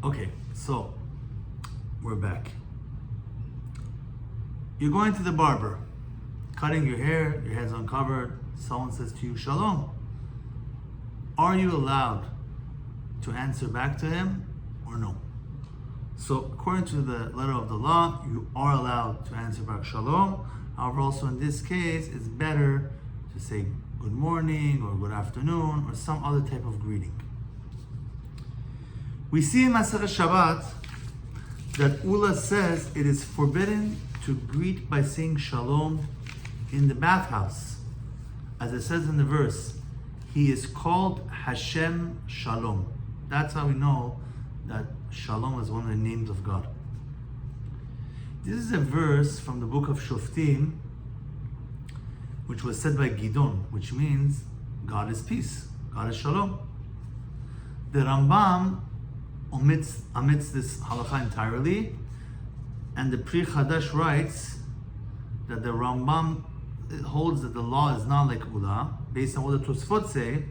Okay, so we're back. You're going to the barber, cutting your head's uncovered. Someone says to you, shalom. Are you allowed to answer back to him or no? So according to the letter of the law, you are allowed to answer back shalom. However, also in this case, it's better to say good morning or good afternoon or some other type of greeting. We see in Masechet Shabbat that Ula says it is forbidden to greet by saying shalom in the bathhouse. As it says in the verse, he is called Hashem Shalom. That's how we know that Shalom is one of the names of God. This is a verse from the book of Shoftim, which was said by Gidon, which means God is peace, God is Shalom. The Rambam omits this halakha entirely, and the Pri Chadash writes that the Rambam holds that the law is not like Ula, based on what the Tosfot say,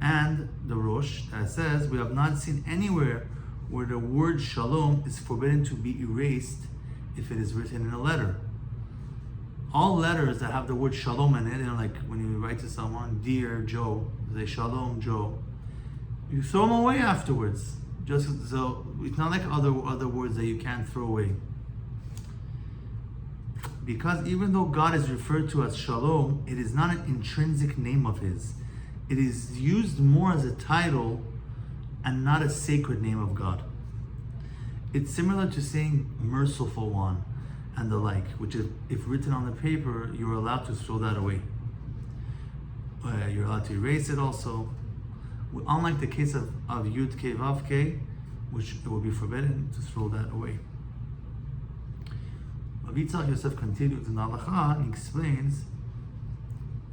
and the Rosh that says we have not seen anywhere where the word Shalom is forbidden to be erased if it is written in a letter. All letters that have the word Shalom in it, like when you write to someone, Dear Joe, say Shalom Joe, you throw them away afterwards. Just so it's not like other words that you can't throw away. Because even though God is referred to as Shalom, it is not an intrinsic name of His. It is used more as a title and not a sacred name of God. It's similar to saying Merciful One and the like, which is, if written on the paper, you're allowed to throw that away. You're allowed to erase it also. Unlike the case of Yud K Vav K, which it will be forbidden to throw that away. Yalkut Yosef continues in the Halacha and explains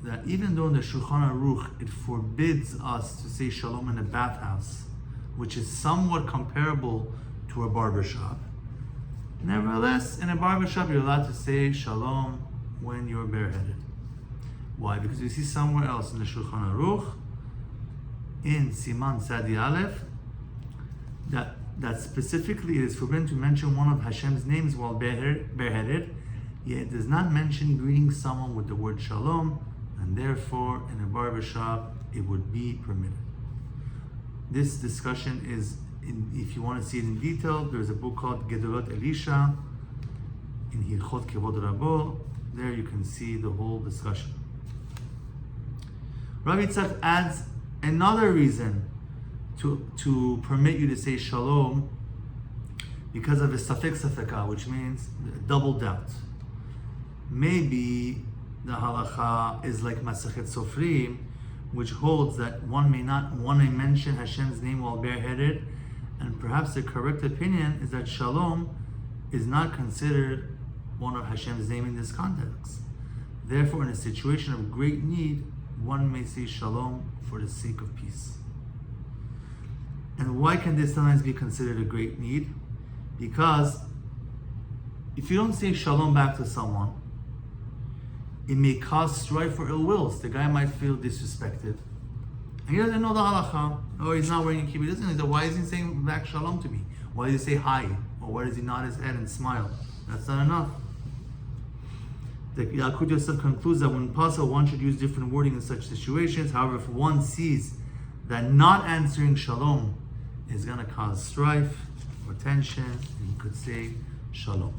that even though in the Shulchan Aruch it forbids us to say shalom in a bathhouse, which is somewhat comparable to a barbershop, nevertheless, in a barbershop you're allowed to say shalom when you're bareheaded. Why? Because we see somewhere else in the Shulchan Aruch, in Siman Sadi Aleph, that specifically it is forbidden to mention one of Hashem's names while bareheaded, yet it does not mention greeting someone with the word shalom, and therefore in a barbershop it would be permitted. This discussion is, if you want to see it in detail, there's a book called Gedolot Elisha in Hilchot Kevod Rabo. There you can see the whole discussion. Rabbi Tzach adds another reason to permit you to say shalom, because of a safek safeka, which means double doubt. Maybe the halacha is like Masechet Sofrim, which holds that one may mention Hashem's name while bareheaded, and perhaps the correct opinion is that shalom is not considered one of Hashem's name in this context. Therefore, in a situation of great need, one may say shalom for the sake of peace. And why can this sometimes be considered a great need? Because if you don't say shalom back to someone, it may cause strife or ill wills. The guy might feel disrespected. And he doesn't know the halacha. Oh, he's not wearing a kibbutz. He doesn't know. Why is he saying back shalom to me? Why does he say hi? Or why does he nod his head and smile? That's not enough. The Yalkut Yosef concludes that when possible, one should use different wording in such situations. However, if one sees that not answering shalom is going to cause strife or tension, he could say shalom.